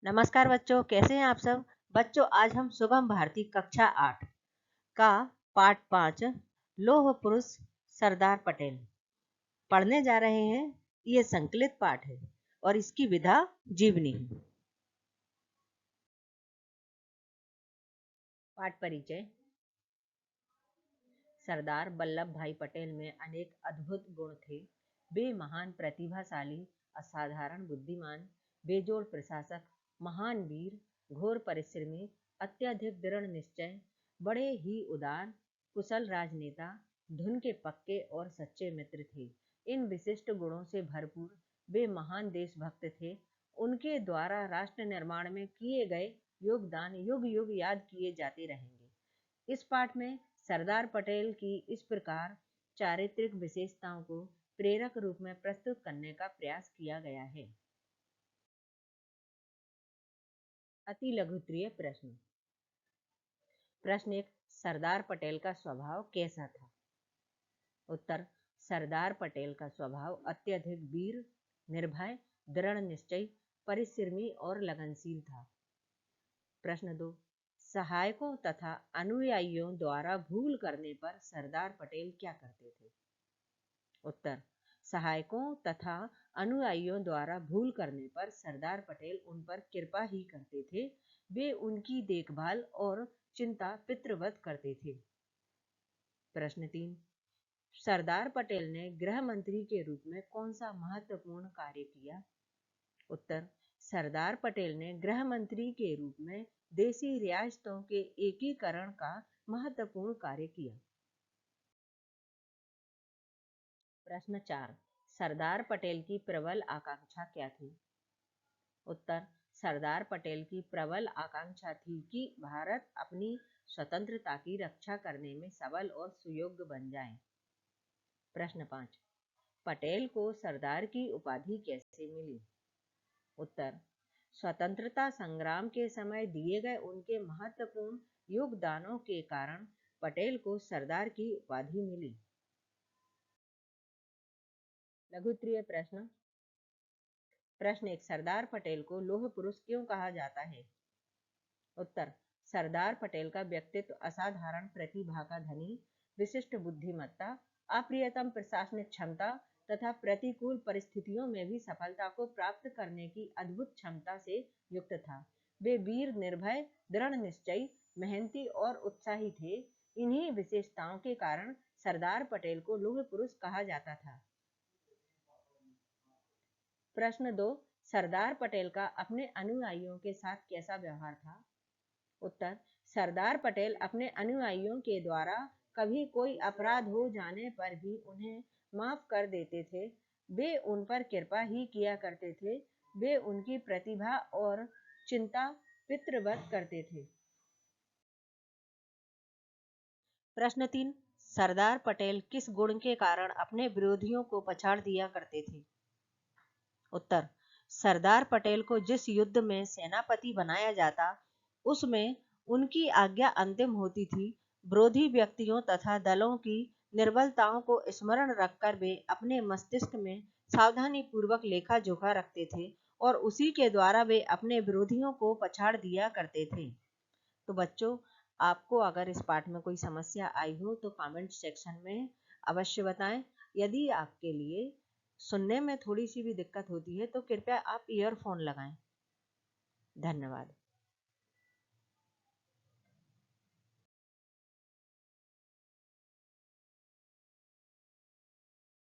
नमस्कार बच्चों, कैसे हैं आप सब। बच्चों, आज हम सुगम भारती कक्षा 8 का पाठ 5 लौह पुरुष सरदार पटेल पढ़ने जा रहे हैं। ये संकलित पाठ है और इसकी विधा जीवनी है। पाठ परिचय। सरदार वल्लभ भाई पटेल में अनेक अद्भुत गुण थे। वे महान प्रतिभाशाली, असाधारण बुद्धिमान, बेजोड़ प्रशासक, महान वीर, घोर परिश्रमी, अत्यधिक दृढ़ निश्चय, बड़े ही उदार, कुशल राजनेता, धुन के पक्के और सच्चे मित्र थे। इन विशिष्ट गुणों से भरपूर वे महान देशभक्त थे। उनके द्वारा राष्ट्र निर्माण में किए गए योगदान युग युग याद किए जाते रहेंगे। इस पाठ में सरदार पटेल की इस प्रकार चारित्रिक विशेषताओं को प्रेरक रूप में प्रस्तुत करने का प्रयास किया गया है। अति लघुत्तरीय प्रश्न। प्रश्न 1, सरदार पटेल का स्वभाव कैसा था। उत्तर, सरदार पटेल का स्वभाव अत्यधिक वीर, निर्भय, दृढ़ निश्चयी, परिश्रमी और लगनशील था। प्रश्न 2, सहायकों तथा अनुयायियों द्वारा भूल करने पर सरदार पटेल क्या करते थे। उत्तर, सहायकों तथा अनुयायियों द्वारा भूल करने पर सरदार पटेल उन पर कृपा ही करते थे। वे उनकी देखभाल और चिंता पितृवत करते थे। प्रश्न 3, सरदार पटेल ने गृह मंत्री के रूप में कौन सा महत्वपूर्ण कार्य किया। उत्तर, सरदार पटेल ने गृह मंत्री के रूप में देशी रियासतों के एकीकरण का महत्वपूर्ण कार्य किया। प्रश्न 4, सरदार पटेल की प्रबल आकांक्षा क्या थी। उत्तर, सरदार पटेल की प्रबल आकांक्षा थी कि भारत अपनी स्वतंत्रता की रक्षा करने में सबल और सुयोग्य बन जाए। प्रश्न 5, पटेल को सरदार की उपाधि कैसे मिली। उत्तर, स्वतंत्रता संग्राम के समय दिए गए उनके महत्वपूर्ण योगदानों के कारण पटेल को सरदार की उपाधि मिली। लघुत्तरीय प्रश्न। प्रश्न 1, सरदार पटेल को लौह पुरुष क्यों कहा जाता है। उत्तर, सरदार पटेल का व्यक्तित्व असाधारण प्रतिभा का धनी, विशिष्ट बुद्धिमत्ता, अप्रियतम प्रशासनिक क्षमता तथा प्रतिकूल परिस्थितियों में भी सफलता को प्राप्त करने की अद्भुत क्षमता से युक्त था। वे वीर, निर्भय, दृढ़ निश्चयी, मेहनती और उत्साही थे। इन्हीं विशेषताओं के कारण सरदार पटेल को लौह पुरुष कहा जाता था। प्रश्न 2, सरदार पटेल का अपने अनुयायियों के साथ कैसा व्यवहार था। उत्तर, सरदार पटेल अपने अनुयायियों के द्वारा कभी कोई अपराध हो जाने पर भी उन्हें माफ कर देते थे। वे उन पर कृपा ही किया करते थे। वे उनकी प्रतिभा और चिंता पितृवत करते थे। प्रश्न 3, सरदार पटेल किस गुण के कारण अपने विरोधियों को पछाड़ दिया करते थे। उत्तर, सरदार पटेल को जिस युद्ध में सेनापति बनाया जाता उसमें उनकी आज्ञा अंतिम होती थी। विरोधी व्यक्तियों तथा दलों की निर्बलताओं को स्मरण रखकर वे अपने मस्तिष्क में सावधानी पूर्वक लेखा जोखा रखते थे और उसी के द्वारा वे अपने विरोधियों को पछाड़ दिया करते थे। तो बच्चों, आपको अगर इस पाठ में कोई समस्या आई हो तो कमेंट सेक्शन में अवश्य बताएं। यदि आपके लिए सुनने में थोड़ी सी भी दिक्कत होती है तो कृपया आप ईयरफोन लगाएं। धन्यवाद।